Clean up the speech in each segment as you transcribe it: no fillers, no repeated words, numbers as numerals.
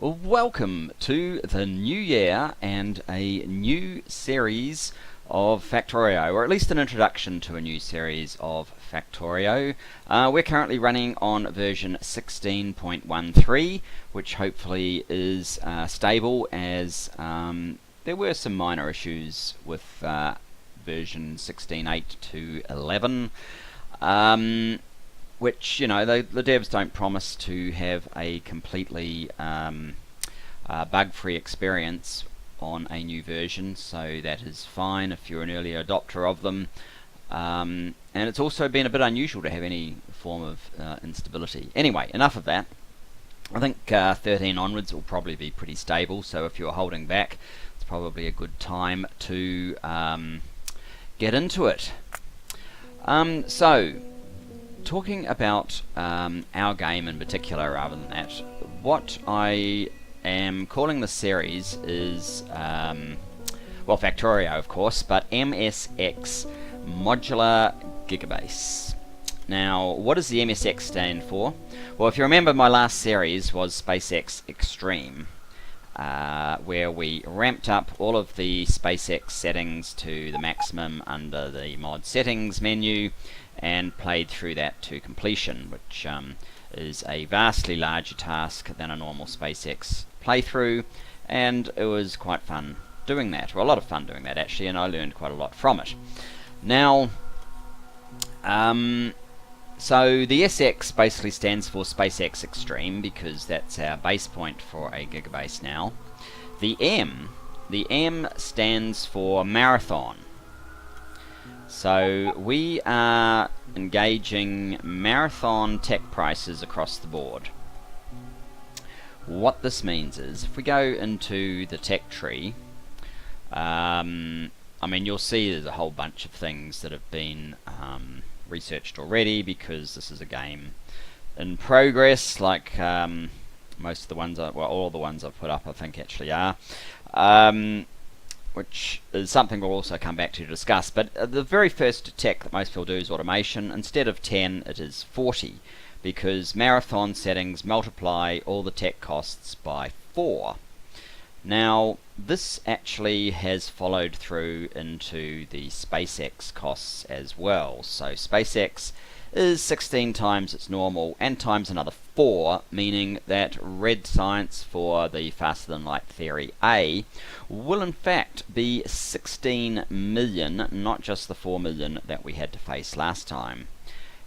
Welcome to the new year and a new series of Factorio, or at least an introduction to a new series of Factorio. We're currently running on version 16.13, which hopefully is stable, as there were some minor issues with version 16.8 to 11. Which, you know, the devs don't promise to have a completely bug-free experience on a new version, so that is fine if you're an early adopter of them. And it's also been a bit unusual to have any form of instability. Anyway, enough of that. I think 13 onwards will probably be pretty stable, so if you're holding back, it's probably a good time to get into it. Talking about our game in particular rather than that, what I am calling this series is, well, Factorio of course, but MSX Modular Gigabase. Now, what does the MSX stand for? Well, if you remember, my last series was SpaceX Extreme, where we ramped up all of the SpaceX settings to the maximum under the mod settings menu and played through that to completion, which is a vastly larger task than a normal SpaceX playthrough, and it was quite fun doing that, or a lot of fun doing that actually, and I learned quite a lot from it. Now, so the SX basically stands for SpaceX Extreme because that's our base point for a Gigabase now. The M stands for Marathon. So we are engaging marathon tech prices across the board. What this means is, if we go into the tech tree, I mean, you'll see there's a whole bunch of things that have been researched already, because this is a game in progress, like most of the ones, well, all of the ones I've put up I think actually are. Which is something we'll also come back to discuss. But the very first tech that most people do is automation. Instead of 10, it is 40, because marathon settings multiply all the tech costs by 4. Now, this actually has followed through into the SpaceX costs as well. So SpaceX is 16 times its normal and times another 4, meaning that red science for the faster than light theory A will in fact be 16 million, not just the 4 million that we had to face last time.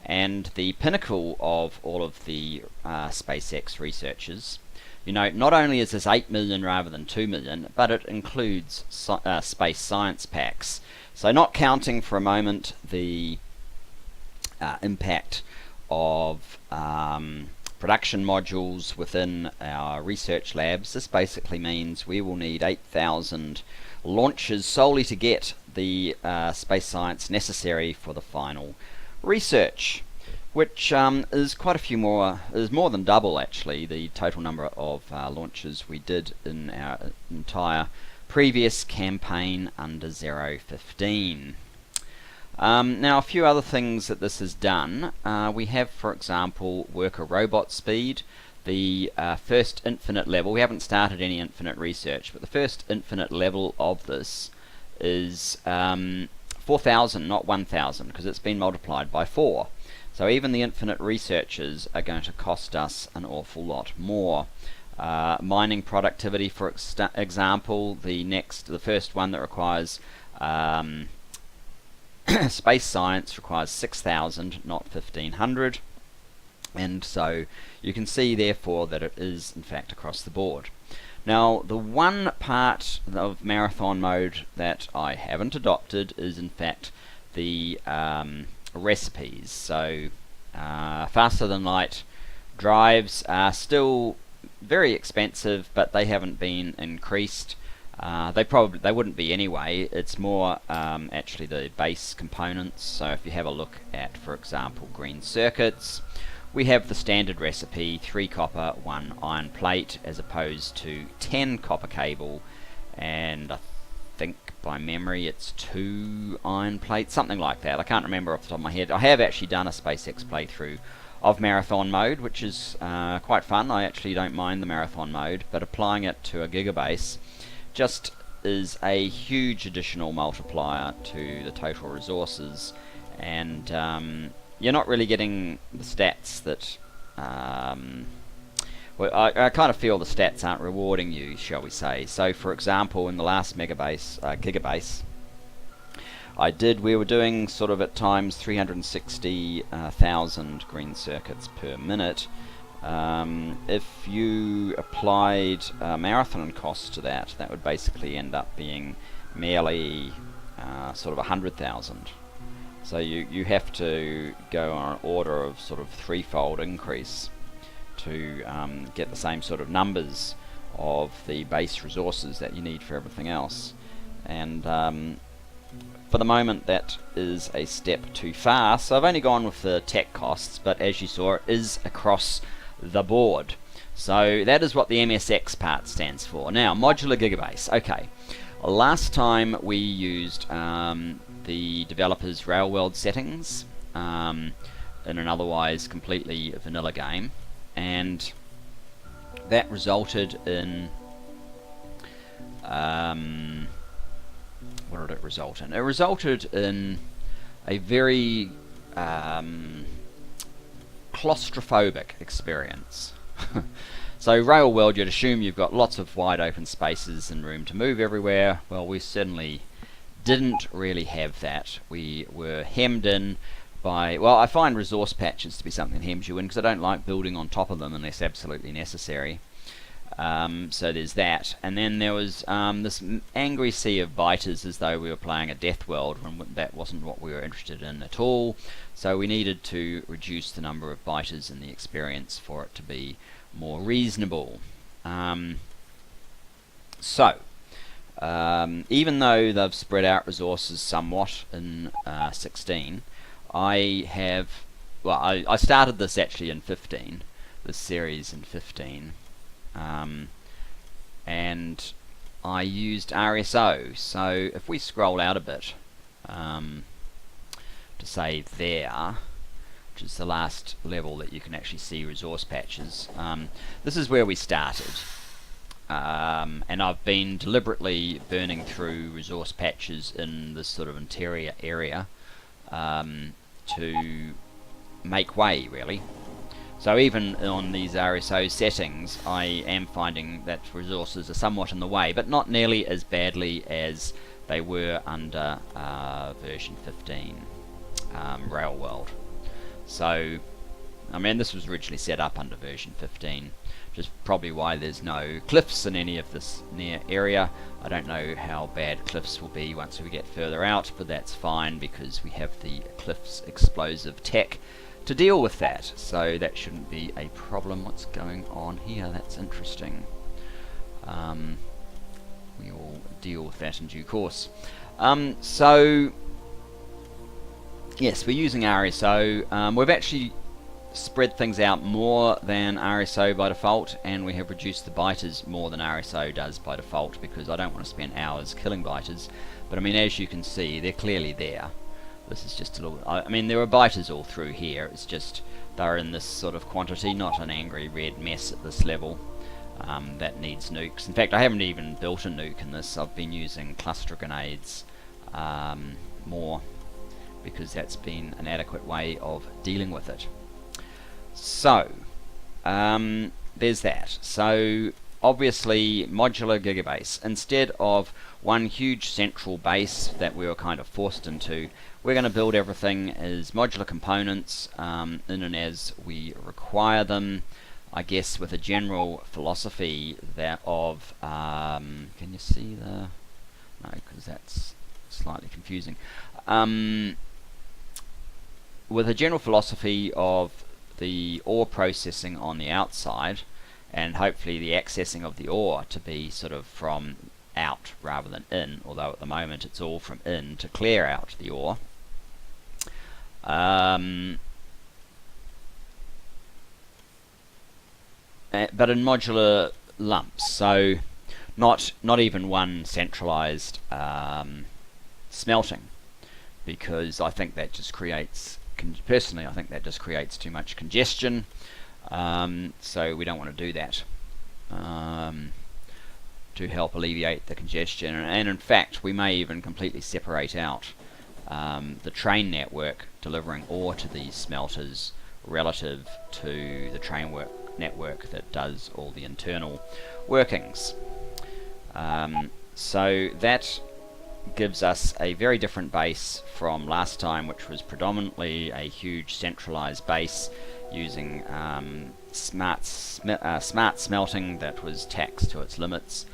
And the pinnacle of all of the SpaceX researchers, you know, not only is this 8 million rather than 2 million, but it includes space science packs. So not counting for a moment the impact of production modules within our research labs, this basically means we will need 8,000 launches solely to get the space science necessary for the final research, which is quite a few more, is more than double actually the total number of launches we did in our entire previous campaign under 0.15. Now, a few other things that this has done. We have, for example, worker robot speed. The first infinite level, we haven't started any infinite research, but the first infinite level of this is 4,000, not 1,000, because it's been multiplied by 4. So even the infinite researchers are going to cost us an awful lot more. Mining productivity, for example, the first one that requires space science requires 6,000, not 1,500, and so you can see therefore that it is in fact across the board. Now, the one part of marathon mode that I haven't adopted is in fact the recipes. So faster than light drives are still very expensive, but they haven't been increased. They wouldn't be anyway. It's more actually the base components. So if you have a look at, for example, green circuits, we have the standard recipe: 3 copper, 1 iron plate, as opposed to 10 copper cable, and I think by memory it's 2 iron plates, something like that. I can't remember off the top of my head. I have actually done a SpaceX playthrough of marathon mode, which is quite fun. I actually don't mind the marathon mode, but applying it to a Gigabase just is a huge additional multiplier to the total resources, and you're not really getting the stats that well, I kind of feel the stats aren't rewarding you, shall we say. So for example, in the last Gigabase we were doing sort of at times 360,000 green circuits per minute. If you applied marathon costs to that, that would basically end up being merely sort of 100,000. So you have to go on an order of sort of threefold increase to get the same sort of numbers of the base resources that you need for everything else. And for the moment that is a step too far, so I've only gone with the tech costs, but as you saw, it is across the board. So that is what the MSX part stands for. Now, modular Gigabase. Okay, last time we used the developer's rail world settings in an otherwise completely vanilla game, and that resulted in what did it result in? It resulted in a very claustrophobic experience. So rail world, you'd assume you've got lots of wide open spaces and room to move everywhere. Well, we certainly didn't really have that. We were hemmed in by, well, I find resource patches to be something that hems you in, because I don't like building on top of them unless absolutely necessary. So there's that, and then there was this angry sea of biters, as though we were playing a death world, when that wasn't what we were interested in at all. So we needed to reduce the number of biters in the experience for it to be more reasonable. Even though they've spread out resources somewhat in 16, I started this actually in 15, this series in 15. And I used RSO. So if we scroll out a bit to say there, which is the last level that you can actually see resource patches, this is where we started. And I've been deliberately burning through resource patches in this sort of interior area to make way, really. So even on these RSO settings, I am finding that resources are somewhat in the way, but not nearly as badly as they were under version 15 Railworld. So, I mean, this was originally set up under version 15, which is probably why there's no cliffs in any of this near area. I don't know how bad cliffs will be once we get further out, but that's fine because we have the cliffs explosive tech to deal with that, so that shouldn't be a problem. What's going on here? That's interesting. We will deal with that in due course. So yes, we're using RSO. We've actually spread things out more than RSO by default, and we have reduced the biters more than RSO does by default, because I don't want to spend hours killing biters. But I mean, as you can see, they're clearly there. This is just a little, I mean, there are biters all through here, it's just they're in this sort of quantity, not an angry red mess at this level that needs nukes. In fact, I haven't even built a nuke in this. I've been using cluster grenades more, because that's been an adequate way of dealing with it. So, there's that. So, obviously, modular Gigabase. Instead of one huge central base that we were kind of forced into, we're going to build everything as modular components in and as we require them, I guess, with a general philosophy that of, can you see the, no, because that's slightly confusing, with a general philosophy of the ore processing on the outside, and hopefully the accessing of the ore to be sort of from out rather than in, although at the moment it's all from in to clear out the ore. But in modular lumps, so not even one centralized smelting, because I think that just creates personally I think that just creates too much congestion, so we don't want to do that to help alleviate the congestion. And in fact we may even completely separate out the train network delivering ore to these smelters relative to the train network that does all the internal workings. So that gives us a very different base from last time, which was predominantly a huge centralized base using smart smelting that was taxed to its limits,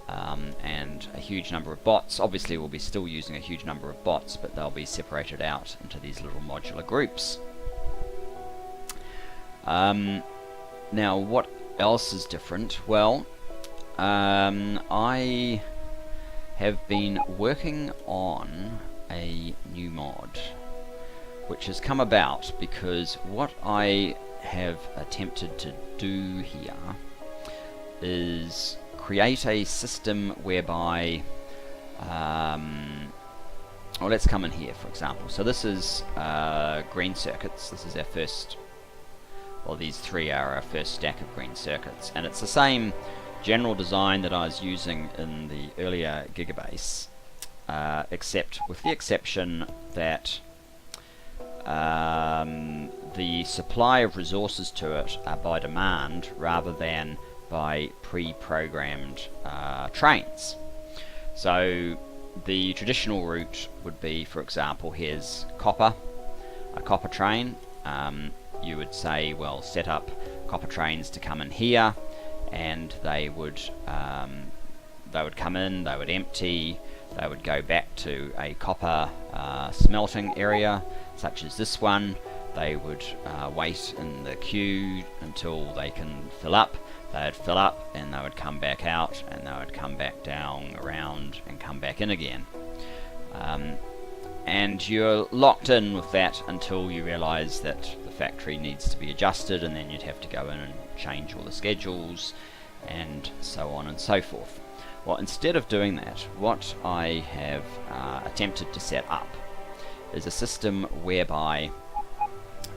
and a huge number of bots. Obviously we'll be still using a huge number of bots, but they'll be separated out into these little modular groups. Now what else is different? Well, I have been working on a new mod which has come about because what I have attempted to do here is create a system whereby well, let's come in here for example. So this is green circuits. This is our first, well, these three are our first stack of green circuits, and it's the same general design that I was using in the earlier Gigabase, except with the exception that the supply of resources to it are by demand rather than by pre-programmed trains. So the traditional route would be, for example, here's a copper train. You would say, well, set up copper trains to come in here, and they would come in, they would empty, they would go back to a copper smelting area such as this one. They would wait in the queue until they can fill up. They would fill up and they would come back out, and they would come back down around and come back in again. And you're locked in with that until you realize that the factory needs to be adjusted, and then you'd have to go in and change all the schedules and so on and so forth. Well, instead of doing that, what I have attempted to set up is a system whereby,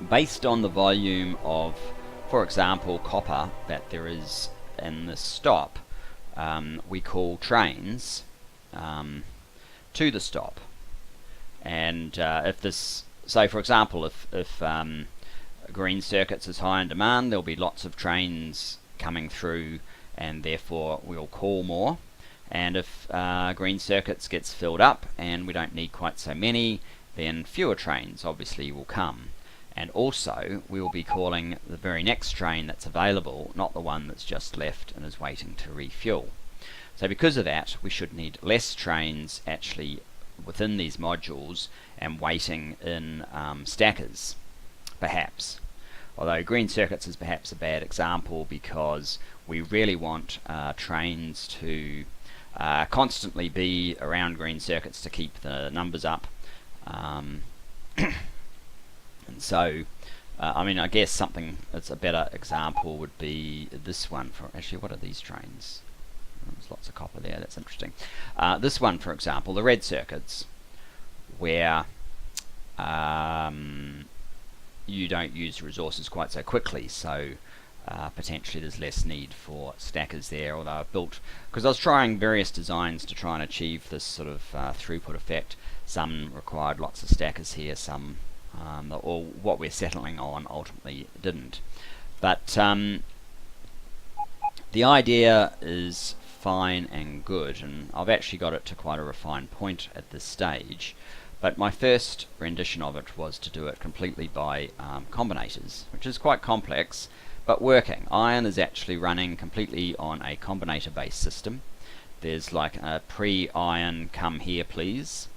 based on the volume of, for example, copper that there is in this stop, we call trains to the stop. And if this, say for example, if green circuits is high in demand, there'll be lots of trains coming through, and therefore we'll call more. And if green circuits gets filled up and we don't need quite so many, then fewer trains obviously will come. And also we will be calling the very next train that's available, not the one that's just left and is waiting to refuel. So because of that, we should need less trains actually within these modules and waiting in stackers, perhaps. Although green circuits is perhaps a bad example, because we really want trains to constantly be around green circuits to keep the numbers up. And so I mean, I guess something that's a better example would be this one. For actually, what are these trains? There's lots of copper there, that's interesting. This one, for example, the red circuits, where you don't use resources quite so quickly, so potentially there's less need for stackers there. Although I've built, because I was trying various designs to try and achieve this sort of throughput effect. Some required lots of stackers here, some or what we're settling on ultimately didn't. But the idea is fine and good, and I've actually got it to quite a refined point at this stage. But my first rendition of it was to do it completely by combinators, which is quite complex, but working. Iron is actually running completely on a combinator based system. There's like a pre-iron come here please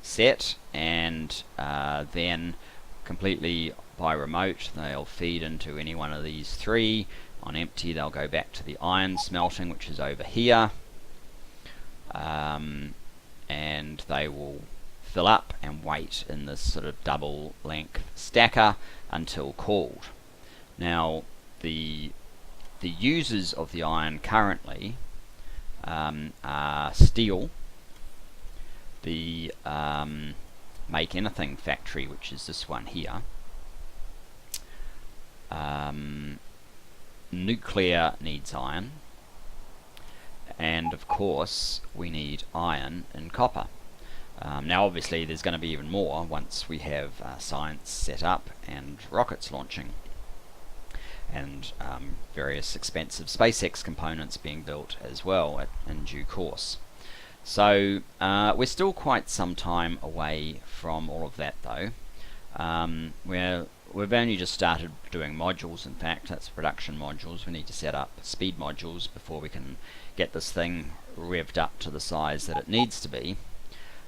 set, and then completely by remote they'll feed into any one of these three. On empty they'll go back to the iron smelting, which is over here, and they will fill up and wait in this sort of double length stacker until called. Now the users of the iron currently are steel, the make anything factory, which is this one here. Nuclear needs iron, and of course we need iron and copper. Now obviously there's going to be even more once we have science set up and rockets launching, and various expensive SpaceX components being built as well in due course. So we're still quite some time away from all of that though. We've only just started doing modules. In fact, that's production modules. We need to set up speed modules before we can get this thing revved up to the size that it needs to be.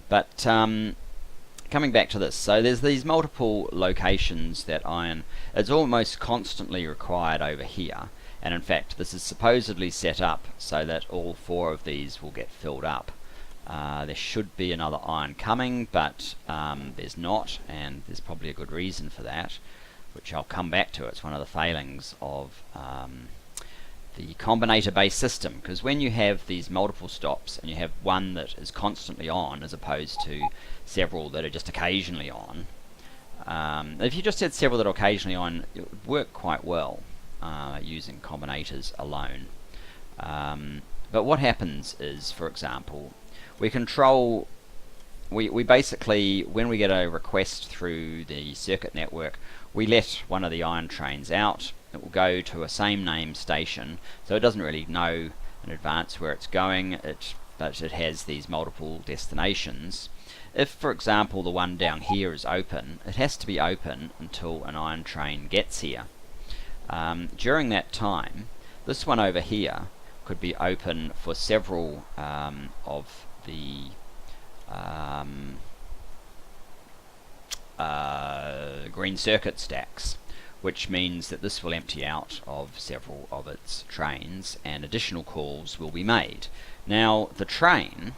But coming back to this, so there's these multiple locations that iron is almost constantly required over here, and in fact this is supposedly set up so that all 4 of these will get filled up. There should be another iron coming, but there's not, and there's probably a good reason for that, which I'll come back to. It's one of the failings of the combinator based system, because when you have these multiple stops and you have one that is constantly on as opposed to several that are just occasionally on, if you just had several that are occasionally on, it would work quite well using combinators alone. But what happens is, for example, we basically, when we get a request through the circuit network, we let one of the iron trains out. It will go to a same name station, so it doesn't really know in advance where it's going, but it has these multiple destinations. If, for example, the one down here is open, it has to be open until an iron train gets here. During that time, this one over here could be open for several of the green circuit stacks, which means that this will empty out of several of its trains and additional calls will be made. Now the train,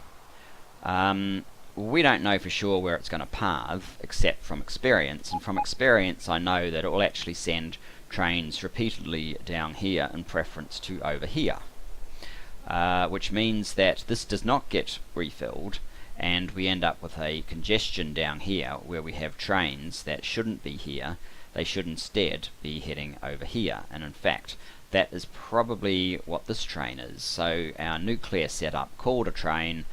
we don't know for sure where it's going to path except from experience, and from experience I know that it will actually send trains repeatedly down here in preference to over here, which means that this does not get refilled and we end up with a congestion down here where we have trains that shouldn't be here. They should instead be heading over here, and in fact that is probably what this train is. So our nuclear setup called a train,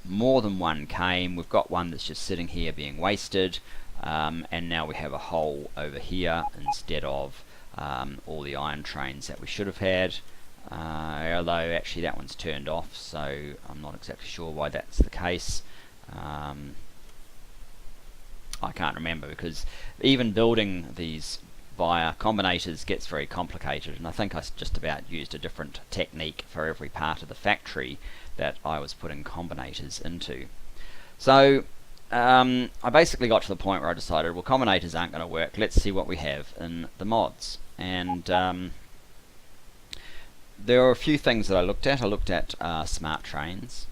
more than one came, we've got one that's just sitting here being wasted, and now we have a hole over here instead of all the iron trains that we should have had, although actually that one's turned off, so I'm not exactly sure why that's the case. I can't remember, because even building these via combinators gets very complicated, and I think I just about used a different technique for every part of the factory that I was putting combinators into. So I basically got to the point where I decided, well, combinators aren't going to work, let's see what we have in the mods. And there are a few things that I looked at. I looked at smart trains.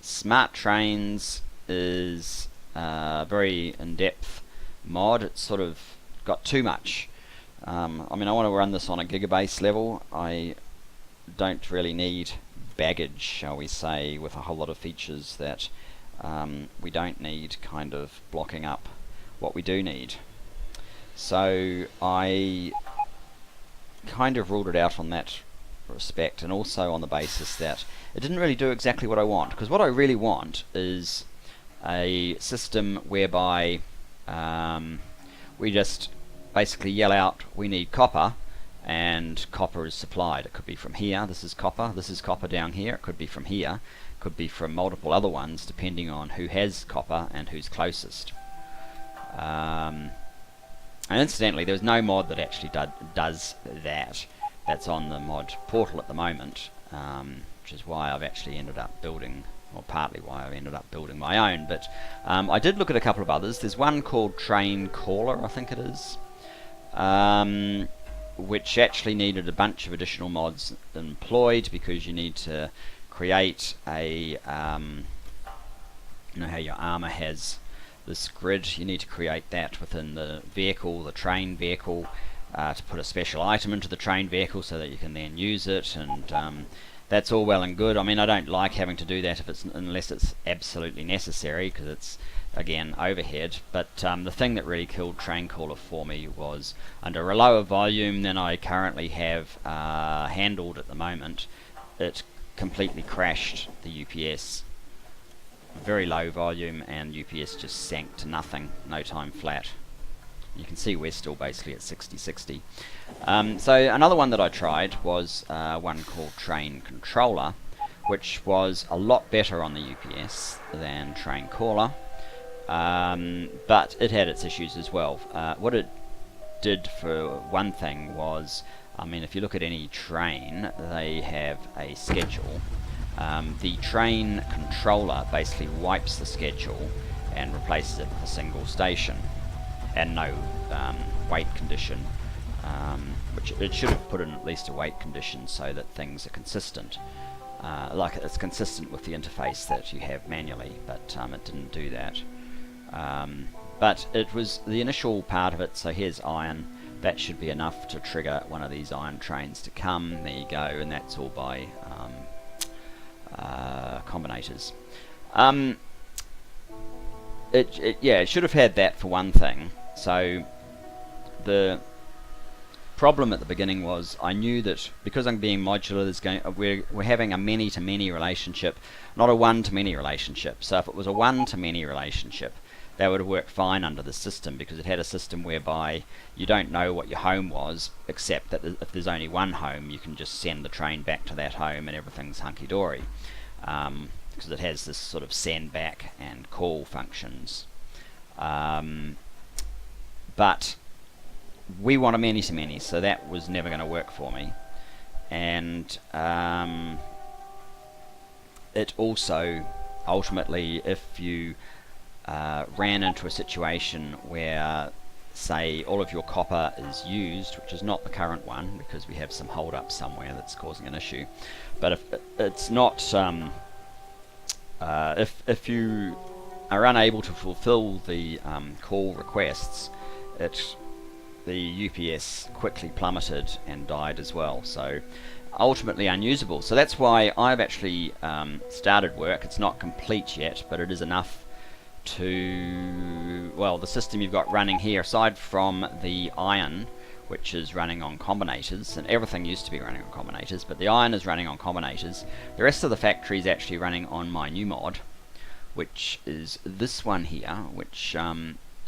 Smart trains is a very in-depth mod. It's sort of got too much. I mean, I want to run this on a Gigabase level. I don't really need baggage, shall we say, with a whole lot of features that we don't need kind of blocking up what we do need. So I kind of ruled it out on that respect, and also on the basis that it didn't really do exactly what I want, because what I really want is a system whereby we just basically yell out we need copper, and copper is supplied. It could be from here, this is copper down here, it could be from here, it could be from multiple other ones depending on who has copper and who's closest. And incidentally, there's no mod that actually does that. That's on the mod portal at the moment, which is why I've actually ended up building, or partly why I've ended up building my own. But I did look at a couple of others. There's one called Train Caller, I think it is, which actually needed a bunch of additional mods employed, because you need to create a, you know how your armor has this grid, you need to create that within the vehicle, the train vehicle, to put a special item into the train vehicle so that you can then use it, and That's all well and good. I mean, I don't like having to do that unless it's absolutely necessary, because it's, again, overhead. But the thing that really killed Train Caller for me was under a lower volume than I currently have handled at the moment, it completely crashed the UPS. Very low volume, and UPS just sank to nothing, no time flat. You can see we're still basically at 60-60. So another one that I tried was one called Train Controller, which was a lot better on the UPS than Train Caller, but it had its issues as well. What it did, for one thing, was, I mean, if you look at any train, they have a schedule. The Train Controller basically wipes the schedule and replaces it with a single station and no wait condition, which it should have put in at least a wait condition so that things are consistent, like it's consistent with the interface that you have manually, but it didn't do that. But it was the initial part of it. So here's iron. That should be enough to trigger one of these iron trains to come. There you go, and that's all by combinators. It should have had that for one thing. So the problem at the beginning was, I knew that because I'm being modular, we're having a many-to-many relationship, not a one-to-many relationship. So if it was a one-to-many relationship, that would have worked fine under the system, because it had a system whereby you don't know what your home was, except that if there's only one home, you can just send the train back to that home and everything's hunky-dory, because it has this sort of send back and call functions. But we want a many-to-many, so that was never going to work for me. And it also, ultimately, if you ran into a situation where, say, all of your copper is used, which is not the current one, because we have some hold up somewhere that's causing an issue, but if it's not, if you are unable to fulfill the call requests, the UPS quickly plummeted and died as well, so ultimately unusable. So that's why I've actually started work. It's not complete yet, but it is enough to, well, the system you've got running here, aside from the iron, which is running on combinators, and everything used to be running on combinators, but the iron is running on combinators. The rest of the factory is actually running on my new mod, which is this one here, which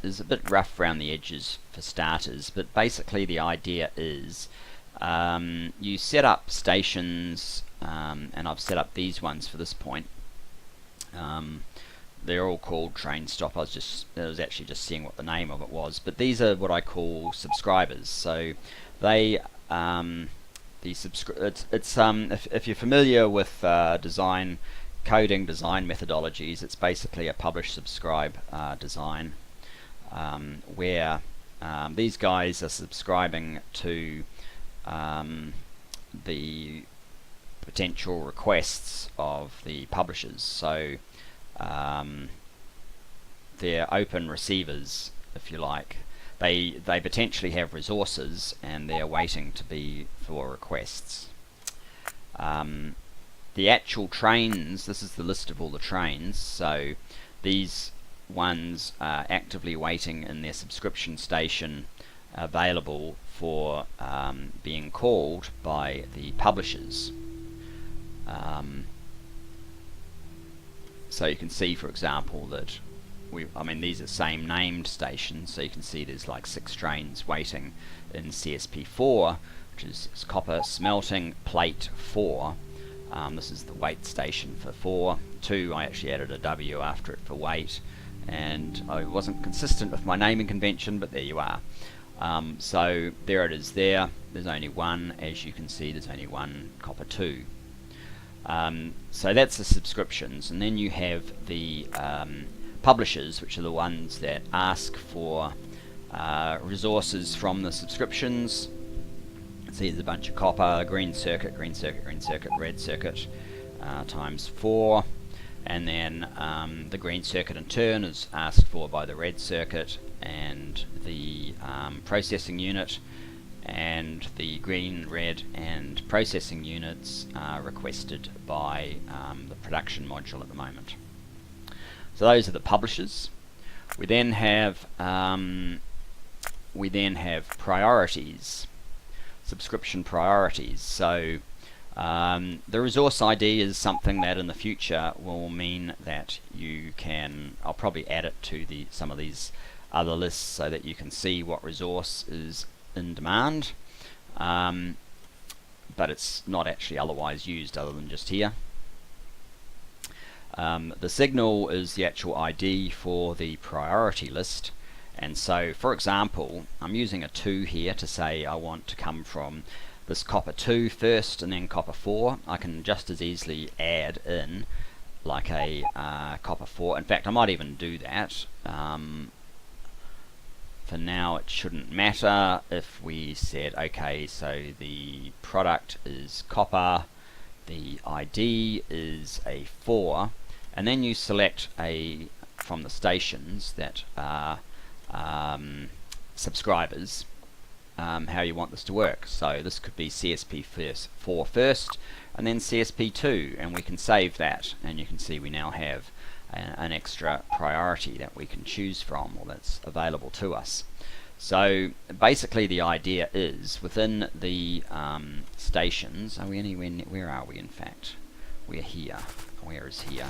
is a bit rough around the edges for starters, but basically the idea is you set up stations, and I've set up these ones for this point. They're all called train stop. I was actually just seeing what the name of it was, but these are what I call subscribers. So they if you're familiar with design methodologies, it's basically a publish subscribe design, where these guys are subscribing to the potential requests of the publishers. So they're open receivers, if you like. They potentially have resources, and they're waiting to be for requests. The actual trains, this is the list of all the trains, so these ones are actively waiting in their subscription station, available for being called by the publishers. So you can see, for example, that these are same named stations, so you can see there's like 6 trains waiting in CSP4, which is copper smelting plate 4. This is the wait station for 4. 2, I actually added a W after it for wait, and I wasn't consistent with my naming convention, but there you are. So there it is there. There's only one, as you can see, there's only one copper 2. So that's the subscriptions, and then you have the publishers, which are the ones that ask for resources from the subscriptions. See, there's a bunch of copper, green circuit, red circuit, times 4, and then the green circuit in turn is asked for by the red circuit, and the processing unit and the green, red and processing units are requested by the production module at the moment. So those are the publishers. We then have priorities, subscription priorities. So the resource ID is something that in the future will mean that you can, I'll probably add it to some of these other lists so that you can see what resource is in demand, but it's not actually otherwise used other than just here. The signal is the actual ID for the priority list, and so for example I'm using a 2 here to say I want to come from this copper 2 first and then copper 4. I can just as easily add in like a copper 4. In fact, I might even do that. For now it shouldn't matter if we said, okay, so the product is copper, the ID is a 4, and then you select from the stations that are subscribers, how you want this to work. So this could be CSP4 first and then CSP2, and we can save that, and you can see we now have an extra priority that we can choose from, or that's available to us. So basically the idea is within the stations, are we anywhere where are we in fact? We're here. Where is here?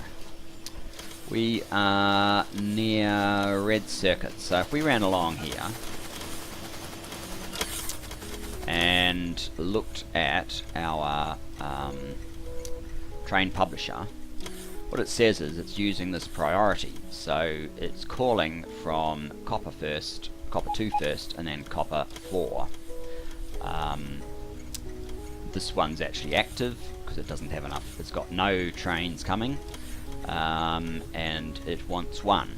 We are near red circuit. So if we ran along here and looked at our train publisher, what it says is it's using this priority. So it's calling from copper 2 first, and then copper 4. This one's actually active because it doesn't have enough. It's got no trains coming, and it wants 1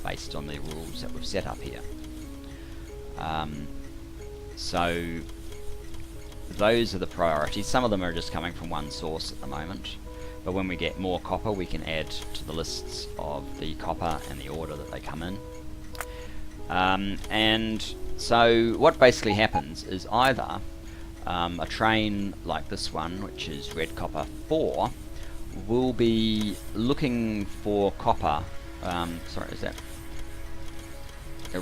based on the rules that we've set up here. So those are the priorities. Some of them are just coming from one source at the moment, but when we get more copper we can add to the lists of the copper and the order that they come in. And so what basically happens is either a train like this one, which is red copper 4, will be looking for copper,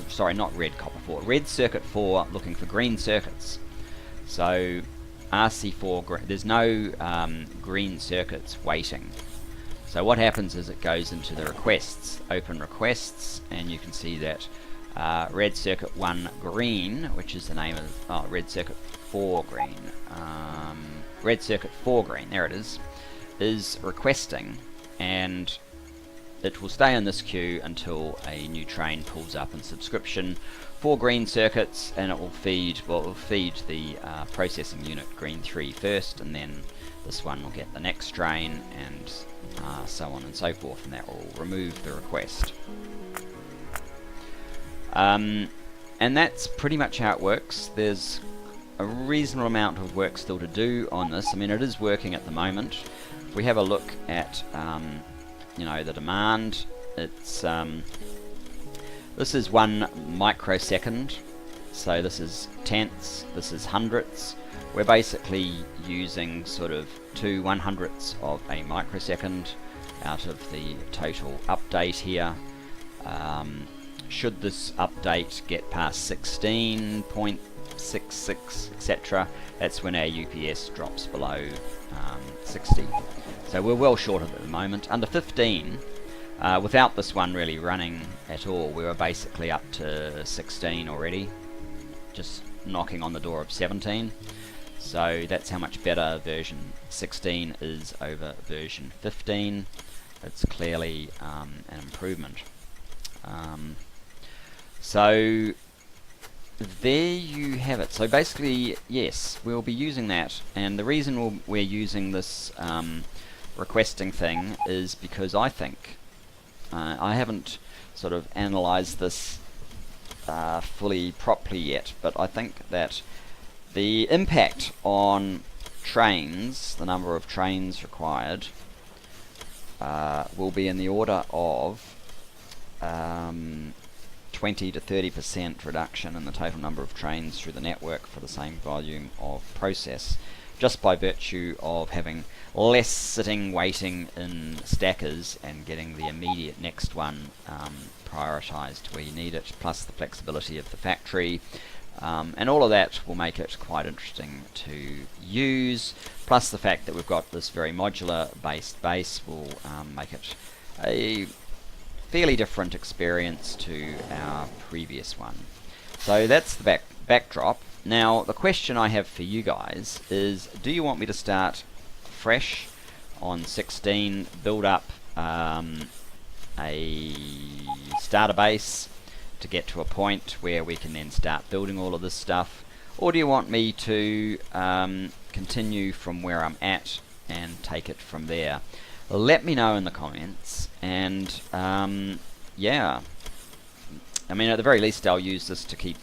sorry, not red copper 4, red circuit 4 looking for green circuits. So RC4, there's no green circuits waiting. So what happens is it goes into the requests, open requests, and you can see that red circuit 1 green, which is the name of red circuit 4 green, red circuit 4 green, there it is requesting, and it will stay in this queue until a new train pulls up in subscription for green circuits, and it will feed, the processing unit green 3 first, and then this one will get the next train, and so on and so forth, and that will remove the request. And that's pretty much how it works. There's a reasonable amount of work still to do on this. I mean, it is working at the moment. If we have a look at the demand, it's this is 1 microsecond, so this is tenths, this is hundredths. We're basically using sort of 2 100ths of a microsecond out of the total update here. Should this update get past 16.66, etc., that's when our UPS drops below 60. So we're well short of it at the moment. Under 15, without this one really running at all, we were basically up to 16 already, just knocking on the door of 17. So that's how much better version 16 is over version 15. It's clearly an improvement. So there you have it. So basically, yes, we'll be using that, and the reason we're using this requesting thing is because I think I haven't sort of analysed this fully properly yet, but I think that the impact on trains, the number of trains required, will be in the order of 20 to 30% reduction in the total number of trains through the network for the same volume of process, just by virtue of having less sitting waiting in stackers and getting the immediate next one prioritized where you need it, plus the flexibility of the factory. And all of that will make it quite interesting to use, plus the fact that we've got this very modular based base will make it a fairly different experience to our previous one. So that's the backdrop. Now the question I have for you guys is, do you want me to start fresh on 16, build up a starter base to get to a point where we can then start building all of this stuff, or do you want me to continue from where I'm at and take it from there? Let me know in the comments, and yeah, I mean, at the very least I'll use this to keep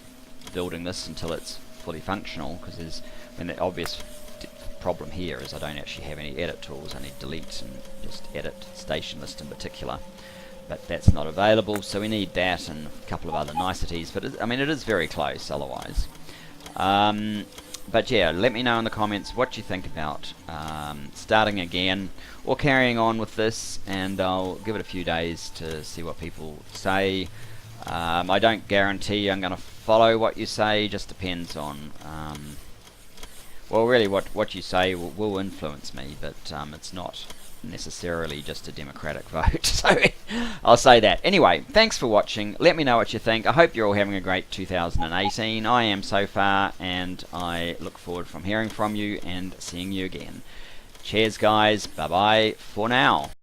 building this until it's fully functional, because there's, I mean, the obvious problem here is I don't actually have any edit tools. I need delete and just edit station list in particular, but that's not available, so we need that and a couple of other niceties, but I mean, it is very close otherwise. But yeah, let me know in the comments what you think about starting again or carrying on with this, and I'll give it a few days to see what people say. I don't guarantee I'm going to follow what you say, just depends on well, really what you say will influence me, but it's not necessarily just a democratic vote, so I'll say that. Anyway, thanks for watching. Let me know what you think. I hope you're all having a great 2018. I am so far, and I look forward from hearing from you and seeing you again. Cheers guys, bye bye for now.